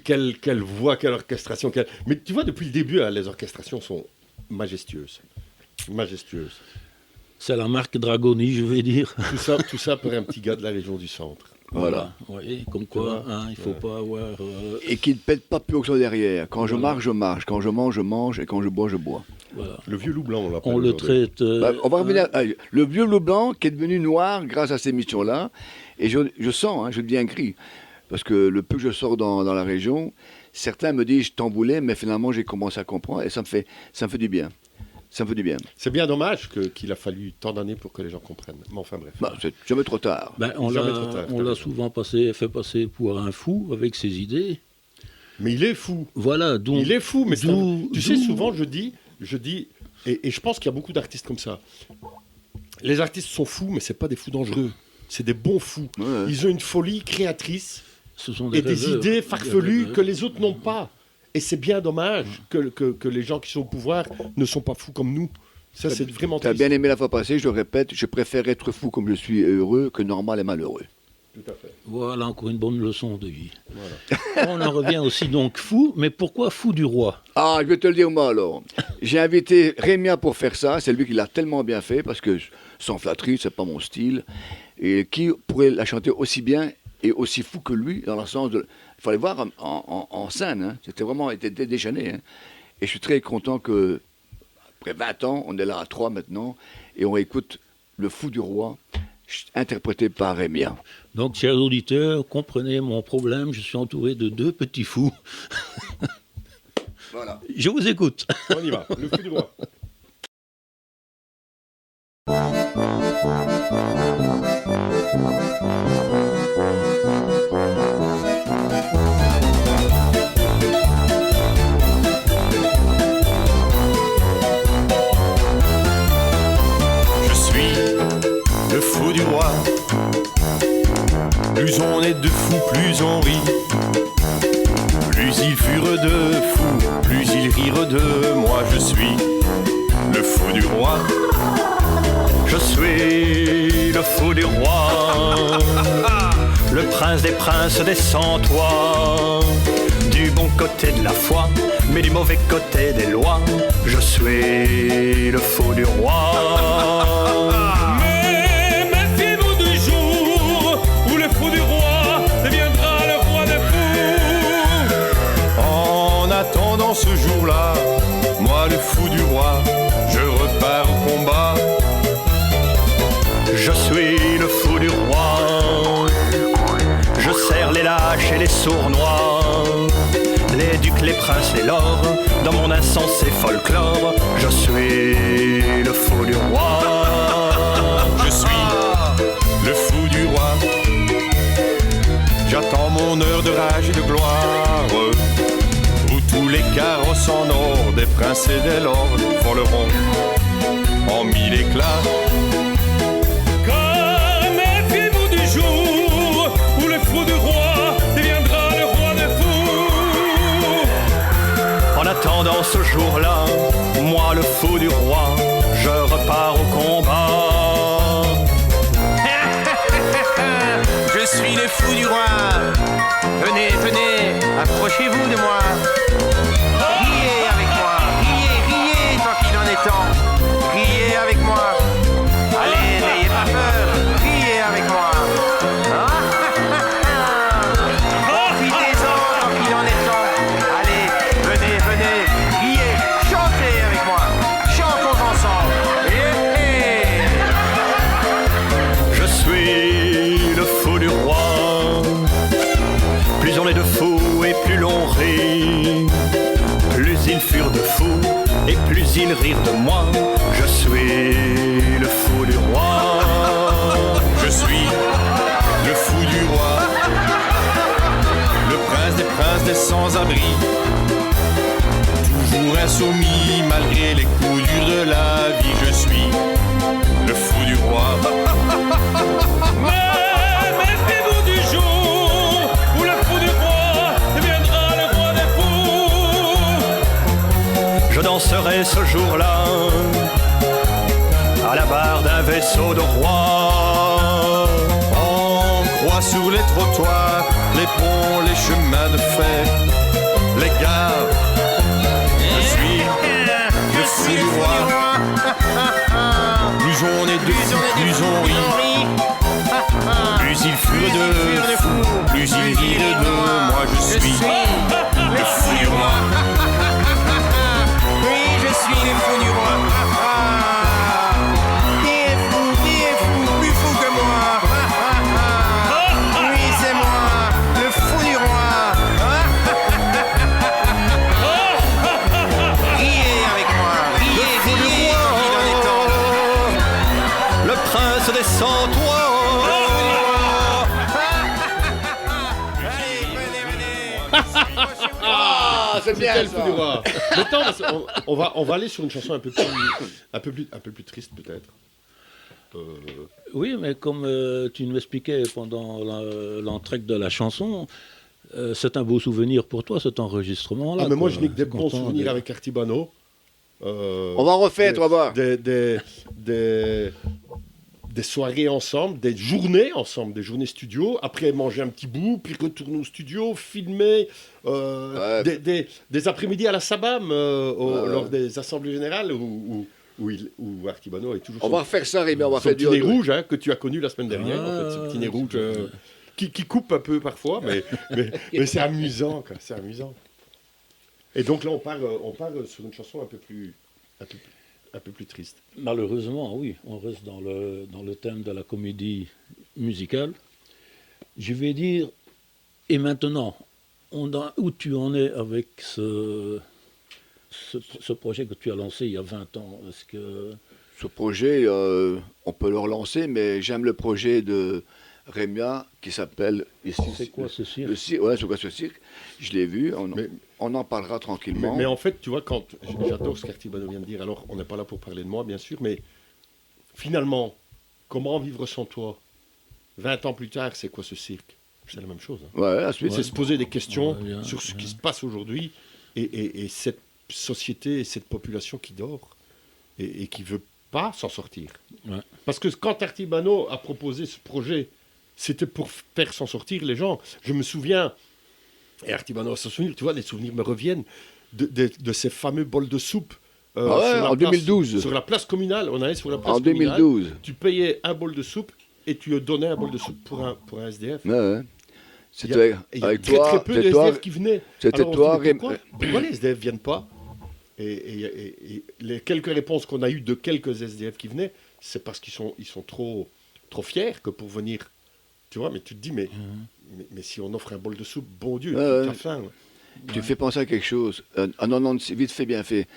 voix, quelle orchestration. Mais tu vois, depuis le début, hein, les orchestrations sont majestueuses. Majestueuse. C'est la marque Dragoni, je vais dire. Tout ça pour un petit gars de la région du centre. Voilà. Oui, comme quoi, il ne faut pas avoir... Et qui ne pète pas plus que ça derrière. Quand je marche, je marche. Quand je mange, et quand je bois, je bois. Voilà. Le vieux loup blanc, on l'appelle. On le traite... On va revenir à le vieux loup blanc qui est devenu noir grâce à ces missions-là. Et je sens, je deviens gris. Parce que le peu que je sors dans la région, certains me disent je tamboulais, mais finalement j'ai commencé à comprendre et ça me fait du bien. Ça me fait du bien. C'est bien dommage qu'il a fallu tant d'années pour que les gens comprennent. Mais enfin bref. C'est jamais trop tard. On l'a souvent fait passer pour un fou avec ses idées. Mais il est fou. Voilà, donc... Il est fou, mais tu sais, souvent je dis, et je pense qu'il y a beaucoup d'artistes comme ça. Les artistes sont fous, mais c'est pas des fous dangereux. C'est des bons fous. Ouais. Ils ont une folie créatrice des idées farfelues que les autres n'ont pas. Et c'est bien dommage que les gens qui sont au pouvoir ne sont pas fous comme nous. Ça, c'est vraiment triste. Tu as bien aimé la fois passée, je le répète, je préfère être fou comme je suis heureux que normal et malheureux. Tout à fait. Voilà encore une bonne leçon de vie. Voilà. On en revient aussi donc fou, mais pourquoi fou du roi ? Ah, je vais te le dire moi alors. J'ai invité Rémia pour faire ça, c'est lui qui l'a tellement bien fait, parce que sans flatterie, c'est pas mon style. Et qui pourrait la chanter aussi bien et aussi fou que lui, dans le sens de... Il fallait voir en scène, hein. C'était vraiment déchaîné. Hein. Et je suis très content que, après 20 ans, on est là à 3 maintenant, et on écoute Le Fou du Roi, interprété par Rémia. Donc, chers auditeurs, comprenez mon problème, je suis entouré de 2 petits fous. Voilà. Je vous écoute. On y va, Le Fou du Roi. Le fou du roi. Plus on est de fous, plus on rit. Plus ils furent de fous, plus ils rirent de moi. Je suis le fou du roi. Je suis le fou du roi. Le prince des princes descend toi. Du bon côté de la foi, mais du mauvais côté des lois. Je suis le fou du roi. Dans ce jour-là, moi le fou du roi, je repars au combat. Je suis le fou du roi. Je serre les lâches et les sournois, les ducs, les princes et l'or, dans mon insensé folklore. Je suis le fou du roi. Je suis le fou du roi. J'attends mon heure de rage et de gloire, où tous les carrosses en or des princes et des lords voleront en mille éclats. Car méfiez-vous du jour où le fou du roi deviendra le roi des fous. En attendant ce jour-là, moi le fou du roi, je repars au combat. Je suis le fou du roi. Venez, venez, approchez-vous de moi. Riez avec moi, riez, tant qu'il en est temps. Riez avec moi. Allez, n'ayez pas peur, riez avec moi. Profitez-en tant qu'il en est temps. Allez, venez, venez, riez, chantez avec moi. Chantons ensemble. Je suis le fou du roi. Plus on est de fous et plus l'on rit. Plus ils furent de fous et plus ils rirent de moi. Je suis le fou du roi. Je suis le fou du roi. Le prince des sans-abri. Toujours insoumis malgré les coups durs de la vie. Je suis le fou du roi. Je danserai ce jour-là à la barre d'un vaisseau de roi. On croit sur les trottoirs, les ponts, les chemins de fer, les gares. Je suis le fou du roi. ils furent de fous, plus ils rirent de moi, je suis le fou du roi. Oui, je suis le fou du roi. Qui est fou, plus fou que moi. Oui, c'est moi, le fou du roi. Riez avec moi, riez, riez, dans les temps. Le prince des 103. Ah, c'est bien C'était le ça. fou du roi. Maintenant, on va aller sur une chanson un peu plus triste peut-être. Oui, mais comme tu nous expliquais pendant l'entrée de la chanson, c'est un beau souvenir pour toi, cet enregistrement-là. Ah, mais moi quoi. je n'ai que des bons Content souvenirs de- avec Artibano. On va en refaire, tu vas voir. Des soirées ensemble, des journées ensemble, des journées studio, après manger un petit bout, puis retourner au studio, filmer, des après-midi à la Sabam, lors des assemblées générales où Artibano est toujours On va refaire ça, Rémi, on va son faire petit du nez rouge hein, que tu as connu la semaine dernière, Ah, en fait, ce petit nez rouge qui coupe un peu parfois, mais c'est amusant, quoi, c'est amusant. Et donc là, on part sur une chanson un peu plus triste. Malheureusement, oui, on reste dans le thème de la comédie musicale. Je vais dire, et maintenant, où tu en es avec ce projet que tu as lancé il y a 20 ans? Est-ce que... Ce projet, on peut le relancer, mais j'aime le projet de Rémia qui s'appelle... C'est quoi ce cirque? Le cirque, ouais, c'est quoi ce cirque? Je l'ai vu, on en parlera tranquillement. Mais en fait, tu vois, j'adore ce qu'Artibano vient de dire, alors on n'est pas là pour parler de moi, bien sûr, mais finalement, comment vivre sans toi 20 ans plus tard, c'est quoi ce cirque? C'est la même chose. Hein. Ouais, la suite, C'est se poser des questions bien, sur ce qui se passe aujourd'hui et cette société et cette population qui dort et qui ne veut pas s'en sortir. Ouais. Parce que quand Artibano a proposé ce projet, c'était pour faire s'en sortir les gens. Je me souviens, et Artibano a son souvenir, tu vois, les souvenirs me reviennent de ces fameux bols de soupe. en 2012. Sur la place communale, on allait sur la place En communale. 2012. Tu payais un bol de soupe et tu donnais un bol de soupe pour un SDF. Ouais. Il y a C'était avec très, toi, très peu de c'est toi, SDF qui venaient. c'était Alors, on se toi, dit, mais Rémi. pourquoi les SDF ne viennent pas et les quelques réponses qu'on a eues de quelques SDF qui venaient, c'est parce qu'ils sont trop fiers que pour venir. Tu vois, mais tu te dis, mais si on offre un bol de soupe, bon Dieu, tu as faim. Ouais. Tu fais penser à quelque chose. En 96, vite fait, bien fait.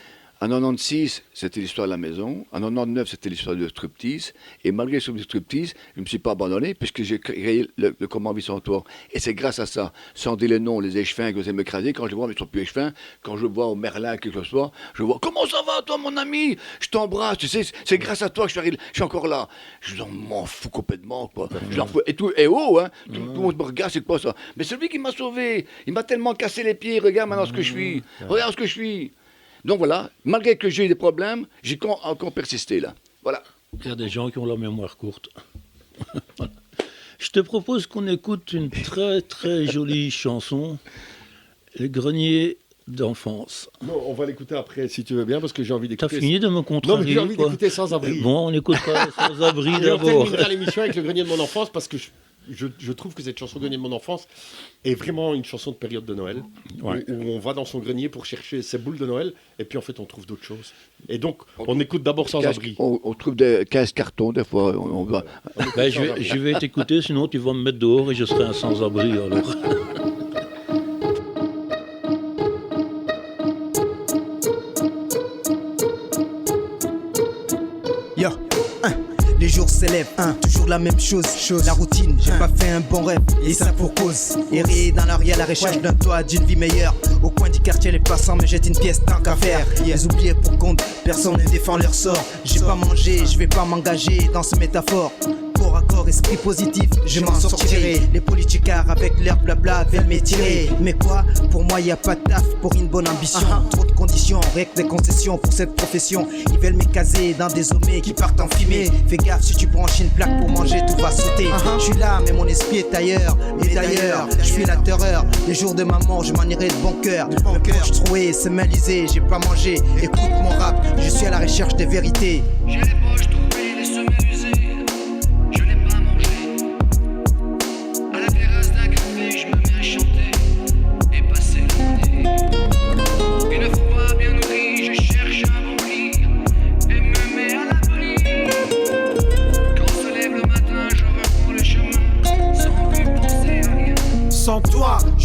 En 96, c'était l'histoire de la maison. En 99, c'était l'histoire de striptease. Et malgré ce striptease, je ne me suis pas abandonné puisque j'ai créé le Comment vivre sans toi. Et c'est grâce à ça. Sans dire les noms, les échevins que vous aimez m'écraser. Quand je les vois, mais ils ne sont plus échevins. Quand je vois au Merlin, quelque chose, je vois comment ça va, toi, mon ami? Je t'embrasse. Tu sais, c'est grâce à toi que je suis encore là. Je m'en fous complètement, quoi. Je leur fous. Et oh, hein, tout le monde me regarde, c'est quoi ça? Mais celui qui m'a sauvé, il m'a tellement cassé les pieds. Regarde maintenant ce que je suis. Regarde ce que je suis. Donc voilà, malgré que j'ai eu des problèmes, j'ai encore persisté là. Voilà. Il y a des gens qui ont la mémoire courte. Voilà. Je te propose qu'on écoute une très très jolie chanson, Les greniers d'enfance. Non, on va l'écouter après, si tu veux bien, parce que j'ai envie T'as d'écouter. fini de me Non, contrarier, mais j'ai envie quoi. d'écouter Sans Abri. Bon, on écoute pas Sans Abri Et on d'abord. terminera l'émission avec Le Grenier de mon enfance, parce que je trouve que cette chanson Grenier de mon enfance est vraiment une chanson de période de Noël, Ouais. où on va dans son grenier pour chercher ses boules de Noël, et puis en fait on trouve d'autres choses. Et donc on écoute d'abord Sans Abri. On trouve des 15 cartons, des fois. On va... Ben, je vais t'écouter, sinon tu vas me mettre dehors et je serai un sans-abri alors. Yo, les jours s'élèvent, toujours la même chose, la routine, j'ai pas fait un bon rêve, et ça pour cause. Errer dans la rue à la recherche d'un toit, d'une vie meilleure. Au coin du quartier, les passants me jettent une pièce tant qu'à faire. Les oubliés pour compte, personne ne défend leur sort. J'ai pas mangé, je vais pas m'engager dans ce métaphore. Corps à corps, esprit positif, je m'en sortirai. Les politicards avec leur blabla veulent m'étirer. Mais quoi, pour moi y a pas de taf pour une bonne ambition. Trop de conditions, règles des concessions pour cette profession. Ils veulent me caser dans des hommes qui partent en fumée. Fais gaffe, si tu branches une plaque pour manger, tout va sauter. Je suis là, mais mon esprit est ailleurs. Et d'ailleurs, je suis la terreur. Les jours de ma mort, je m'en irai de bon cœur. Le poche troué, c'est main lisée, j'ai pas mangé. Écoute mon rap, je suis à la recherche des vérités. J'ai les poches trouées, les semelles usées. Je n'ai pas mangé.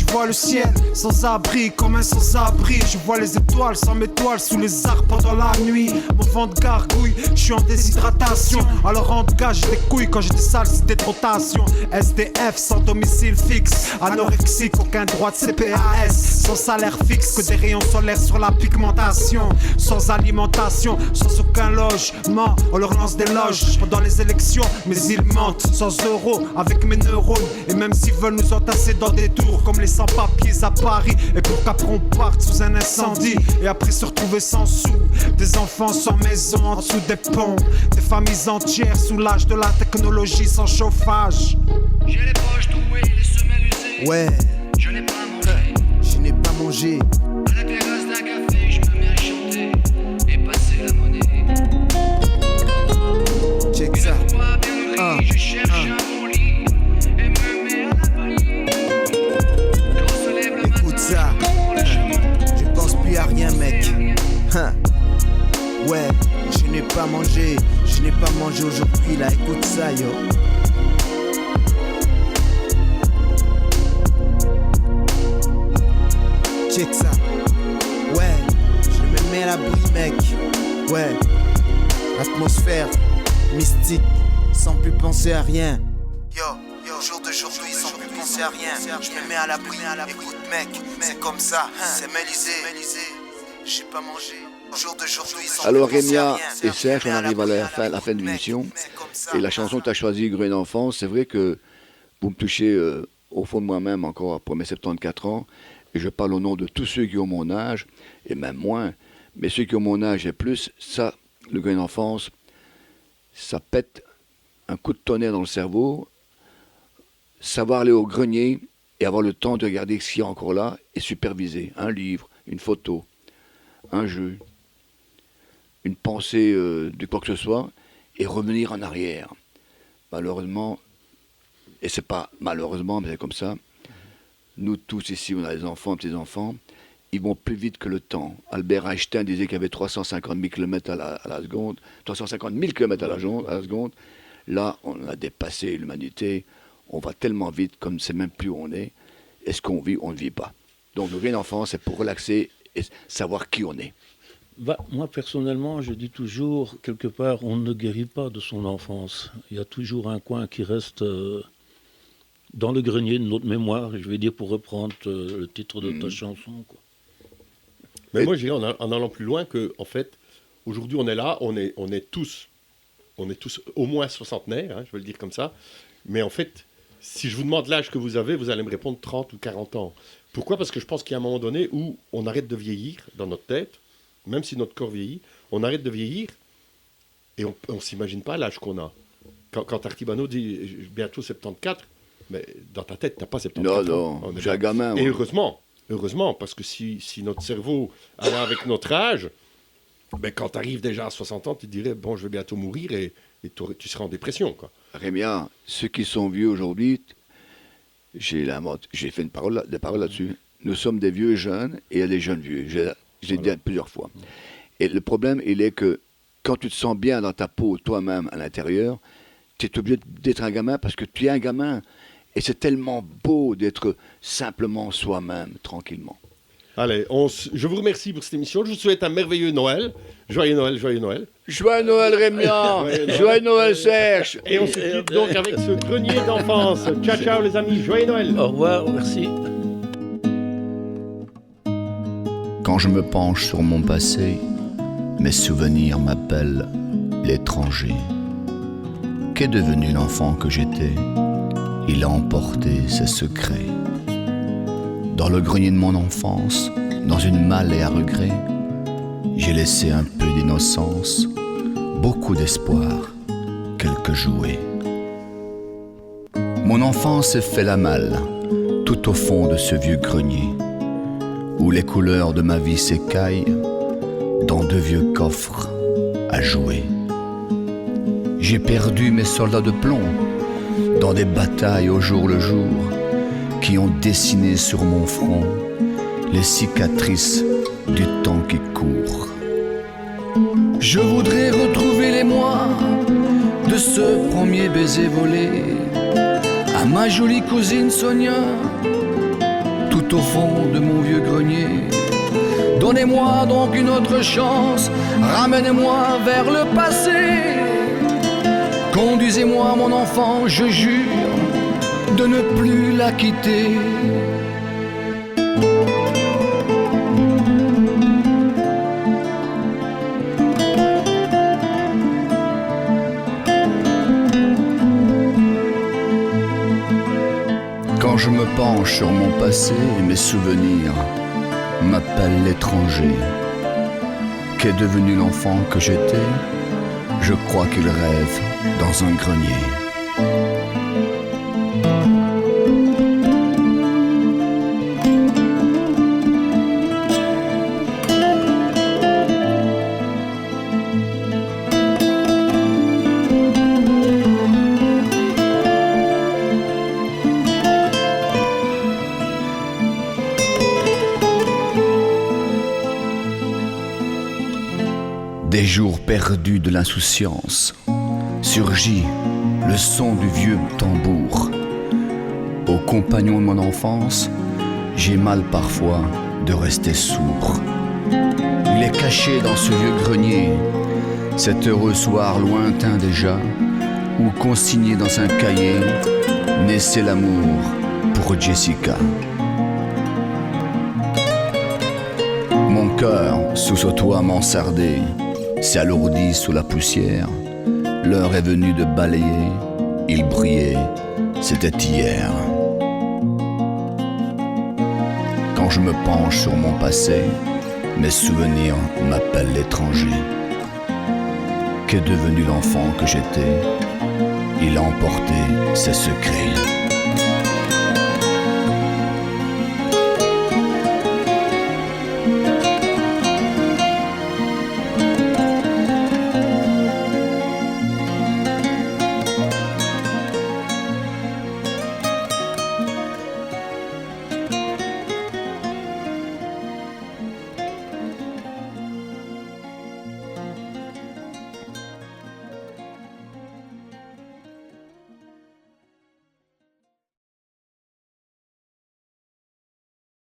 je vois le ciel sans abri, comme un sans-abri. Je vois les étoiles sans m'étoiles sous les arbres pendant la nuit. Mon ventre gargouille, je suis en déshydratation. Alors en tout cas j'ai des couilles quand j'ai des salles, c'est de rotation. SDF sans domicile fixe, anorexique, aucun droit de CPAS, sans salaire fixe, que des rayons solaires sur la pigmentation. Sans alimentation, sans aucun logement, on leur lance des loges pendant les élections, mais ils mentent. Sans euros, avec mes neurones, et même s'ils veulent nous entasser dans des tours comme les sans-papiers à Paris, et pour qu'après on parte sous un incendie, et après se retrouver sans sous. Des enfants sans maison en dessous des ponts, des familles entières sous l'âge de la technologie sans chauffage. J'ai les poches trouées, les semelles usées. Ouais, Je n'ai pas mangé. je n'ai pas mangé. À la terrasse d'un café, je me mets à chanter et passer la monnaie. Check ça. Une fois bien nourri, je cherche un bon lit et me mets à l'abri. Quand se lève le Écoute matin, ça. je prends le chemin. Je pense plus à rien, mec. Hein. Ouais, je n'ai pas mangé. Je n'ai pas mangé aujourd'hui, là. Écoute ça, yo. Check ça. Ouais, je me mets à l'abri, mec. Ouais, atmosphère mystique, sans plus penser à rien. Yo, jour d'aujourd'hui, sans plus penser à rien. Je me mets à l'abri. Écoute, mec, c'est comme ça. C'est Mélisée. J'ai pas mangé. Jour d'aujourd'hui, sans Alors plus penser à Rémia rien. et Serge, on arrive à la fin de l'émission. Et la chanson que tu as choisie, Green Enfance, c'est vrai que vous me touchez au fond de moi-même encore pour mes 74 ans. Et je parle au nom de tous ceux qui ont mon âge, et même moins. Mais ceux qui ont mon âge et plus, ça, le Green Enfance, ça pète un coup de tonnerre dans le cerveau. Savoir aller au grenier et avoir le temps de regarder ce qu'il y a encore là et superviser. Un livre, une photo, un jeu, une pensée de quoi que ce soit, et revenir en arrière. Malheureusement, et c'est pas malheureusement, mais c'est comme ça, nous tous ici, on a des enfants, petits-enfants, ils vont plus vite que le temps. Albert Einstein disait qu'il y avait 350 000 km à la seconde, 350 000 km à la seconde. Là, on a dépassé l'humanité, on va tellement vite comme c'est même plus où on est. Est-ce qu'on vit? On ne vit pas. Donc le Green Enfance, c'est pour relaxer et savoir qui on est. Bah, moi, personnellement, je dis toujours, quelque part, on ne guérit pas de son enfance. Il y a toujours un coin qui reste dans le grenier de notre mémoire, je vais dire, pour reprendre le titre de ta chanson, quoi. Mais moi, je dirais, en allant plus loin, que, en fait, aujourd'hui, on est là, on est tous au moins soixantenaires, hein, je vais le dire comme ça. Mais en fait, si je vous demande l'âge que vous avez, vous allez me répondre 30 ou 40 ans. Pourquoi? Parce que je pense qu'il y a un moment donné où on arrête de vieillir dans notre tête, même si notre corps vieillit, on arrête de vieillir et on ne s'imagine pas l'âge qu'on a. Quand Artibano dit bientôt 74, mais dans ta tête, tu n'as pas 74 ans. Non, j'ai un gamin. Et heureusement, parce que si notre cerveau allait avec notre âge, ben, quand tu arrives déjà à 60 ans, tu te dirais, bon, je vais bientôt mourir et tu seras en dépression, quoi. Rémia, ceux qui sont vieux aujourd'hui, j'ai fait des paroles là-dessus. Nous sommes des vieux jeunes et il y a des jeunes vieux. Je l'ai dit plusieurs fois. Et le problème, il est que quand tu te sens bien dans ta peau, toi-même, à l'intérieur, tu es obligé d'être un gamin parce que tu es un gamin. Et c'est tellement beau d'être simplement soi-même, tranquillement. Allez, je vous remercie pour cette émission. Je vous souhaite un merveilleux Noël. Joyeux Noël, joyeux Noël. Joyeux Noël, Rémia. Joyeux Noël, Serge. Et on se quitte donc avec ce grenier d'enfance. Ciao, ciao les amis. Joyeux Noël. Au revoir, merci. Quand je me penche sur mon passé, mes souvenirs m'appellent l'étranger. Qu'est devenu l'enfant que j'étais? Il a emporté ses secrets. Dans le grenier de mon enfance, dans une malle et à regret, j'ai laissé un peu d'innocence, beaucoup d'espoir, quelques jouets. Mon enfance s'est fait la malle, tout au fond de ce vieux grenier, où les couleurs de ma vie s'écaillent dans de vieux coffres à jouer. J'ai perdu mes soldats de plomb dans des batailles au jour le jour qui ont dessiné sur mon front les cicatrices du temps qui court. Je voudrais retrouver les mois de ce premier baiser volé à ma jolie cousine Sonia, tout tout au fond de mon vieux grenier. Donnez-moi donc une autre chance, ramenez-moi vers le passé. Conduisez-moi mon enfant, je jure, de ne plus la quitter. Quand je me penche sur mon passé, mes souvenirs m'appellent l'étranger. Qu'est devenu l'enfant que j'étais? Je crois qu'il rêve dans un grenier. Des jours perdus de l'insouciance, surgit le son du vieux tambour. Aux compagnons de mon enfance, j'ai mal parfois de rester sourd. Il est caché dans ce vieux grenier, cet heureux soir lointain déjà, où consigné dans un cahier, naissait l'amour pour Jessica. Mon cœur, sous ce toit mansardé, s'alourdit sous la poussière. L'heure est venue de balayer, il brillait, c'était hier. Quand je me penche sur mon passé, mes souvenirs m'appellent l'étranger. Qu'est devenu l'enfant que j'étais? Il a emporté ses secrets.